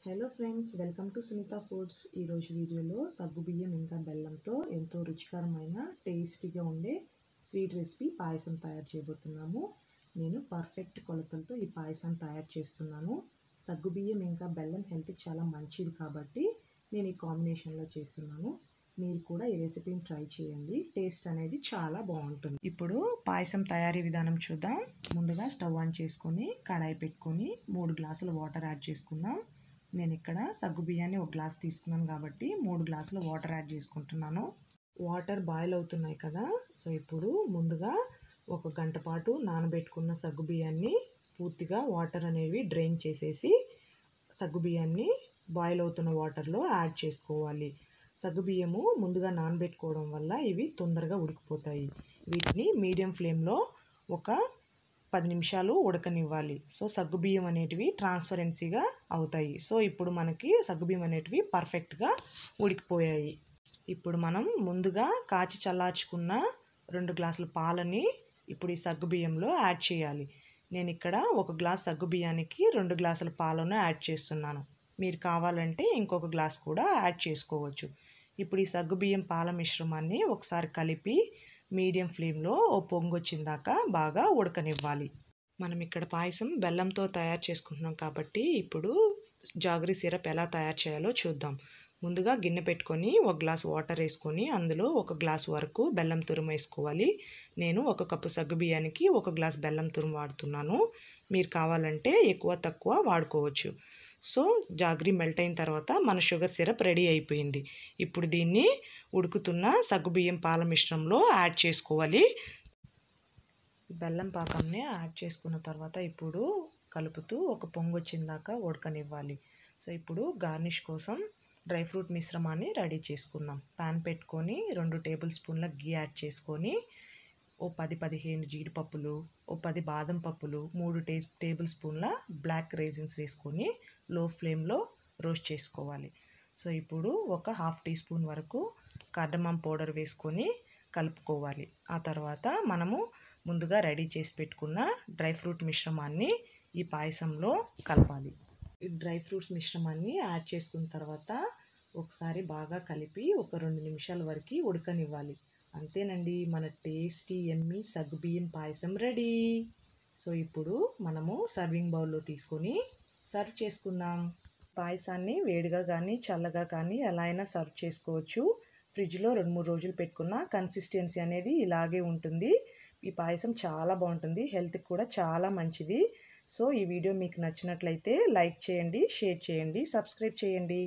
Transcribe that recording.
Hello friends, welcome to Sunitha foods. ఈరోజు వీడియోలో సగ్గుబియ్యం ఇంకా బెల్లంతో ఎంతో రుచికరమైన టేస్టీగా ఉండే స్వీట్ రెసిపీ పాయసం తయారు చేయబోతున్నాము. నేను పర్ఫెక్ట్ కొలతలతో ఈ పాయసం తయారు చేస్తున్నాను. సగ్గుబియ్యం ఇంకా బెల్లం హెల్త్కి చాలా మంచిది కాబట్టి నేను ఈ కాంబినేషన్లో చేస్తున్నాను. మీరు కూడా ఈ రెసిపీని ట్రై చేయండి, టేస్ట్ అనేది చాలా బాగుంటుంది. ఇప్పుడు పాయసం తయారీ విధానం చూద్దాం. ముందుగా స్టవ్ ఆన్ చేసుకొని కడాయి పెట్టుకొని 3 గ్లాసుల వాటర్ యాడ్ చేసుకుందాం. నేను ఇక్కడ సగ్గుబియ్యాన్ని 1 గ్లాస్ తీసుకున్నాను కాబట్టి 3 గ్లాసుల వాటర్ యాడ్ చేసుకుంటున్నాను. వాటర్ బాయిల్ అవుతున్నాయి కదా, సో ఇప్పుడు ముందుగా 1 గంట పాటు నానబెట్టుకున్న సగ్గుబియ్యాన్ని పూర్తిగా వాటర్ అనేవి డ్రైన్ చేసేసి సగ్గుబియ్యాన్ని బాయిల్ అవుతున్న వాటర్లో యాడ్ చేసుకోవాలి. సగ్గుబియ్యము ముందుగా నానబెట్టుకోవడం వల్ల ఇవి తొందరగా ఉడికిపోతాయి. వీటిని మీడియం ఫ్లేమ్లో ఒక 10 నిమిషాలు ఉడకనివ్వాలి. సో సగ్గుబియ్యం అనేటివి ట్రాన్స్పరెన్సీగా అవుతాయి. సో ఇప్పుడు మనకి సగ్గుబియ్యం అనేటివి పర్ఫెక్ట్గా ఉడికిపోయాయి. ఇప్పుడు మనం ముందుగా కాచి చల్లార్చుకున్న 2 గ్లాసుల పాలని ఇప్పుడు ఈ సగ్గుబియ్యంలో యాడ్ చేయాలి. నేను ఇక్కడ 1 గ్లాస్ సగ్గుబియ్యానికి 2 గ్లాసుల పాలను యాడ్ చేస్తున్నాను. మీరు కావాలంటే ఇంకొక గ్లాస్ కూడా యాడ్ చేసుకోవచ్చు. ఇప్పుడు ఈ సగ్గుబియ్యం పాల మిశ్రమాన్ని ఒకసారి కలిపి మీడియం ఫ్లేమ్లో ఓ పొంగు వచ్చిందాక బాగా ఉడకనివ్వాలి. మనం ఇక్కడ పాయసం బెల్లంతో తయారు చేసుకుంటున్నాం కాబట్టి ఇప్పుడు జాగరీ సిరప్ ఎలా తయారు చేయాలో చూద్దాం. ముందుగా గిన్నె పెట్టుకొని 1 గ్లాస్ వాటర్ వేసుకొని అందులో 1 గ్లాస్ వరకు బెల్లం తురుము వేసుకోవాలి. నేను 1 కప్పు సగ్గుబియ్యానికి 1 గ్లాస్ బెల్లం తురుము వాడుతున్నాను. మీరు కావాలంటే ఎక్కువ తక్కువ వాడుకోవచ్చు. సో జాగరీ మెల్ట్ అయిన తర్వాత మన షుగర్ సిరప్ రెడీ అయిపోయింది. ఇప్పుడు దీన్ని ఉడుకుతున్న సగ్గుబియ్యం పాల మిశ్రమంలో యాడ్ చేసుకోవాలి. బెల్లం పాకంని యాడ్ చేసుకున్న తర్వాత ఇప్పుడు కలుపుతూ ఒక పొంగు వచ్చిందాక ఉడకనివ్వాలి. సో ఇప్పుడు గార్నిష్ కోసం డ్రై ఫ్రూట్ మిశ్రమాన్ని రెడీ చేసుకుందాం. పాన్ పెట్టుకొని 2 టేబుల్ స్పూన్ల గీ యాడ్ చేసుకొని ఓ 10-15 జీడిపప్పులు, ఓ 10 బాదం పప్పులు, 3 టేబుల్ స్పూన్ల బ్లాక్ రేజిన్స్ వేసుకొని లో ఫ్లేమ్లో రోస్ట్ చేసుకోవాలి. సో ఇప్పుడు ఒక 1/2 టీ స్పూన్ వరకు కార్డమమ్ పౌడర్ వేసుకొని కలుపుకోవాలి. ఆ తర్వాత మనము ముందుగా రెడీ చేసి పెట్టుకున్న డ్రై ఫ్రూట్ మిశ్రమాన్ని ఈ పాయసంలో కలపాలి. ఈ డ్రై ఫ్రూట్స్ మిశ్రమాన్ని యాడ్ చేసుకున్న తర్వాత ఒకసారి బాగా కలిపి ఒక 2 నిమిషాల వరకు ఉడకనివ్వాలి. అంతేనండి, మన టేస్టీ యమ్మీ సగ్గుబియ్యం పాయసం రెడీ. సో ఇప్పుడు మనము సర్వింగ్ బౌల్లో తీసుకొని సర్వ్ చేసుకుందాం. పాయసాన్ని వేడిగా కానీ చల్లగా కానీ ఎలా అయినా సర్వ్ చేసుకోవచ్చు. ఫ్రిడ్జ్లో 2-3 రోజులు పెట్టుకున్న కన్సిస్టెన్సీ అనేది ఇలాగే ఉంటుంది. ఈ పాయసం చాలా బాగుంటుంది, హెల్త్కి కూడా చాలా మంచిది. సో ఈ వీడియో మీకు నచ్చినట్లయితే లైక్ చేయండి, షేర్ చేయండి, సబ్స్క్రైబ్ చేయండి.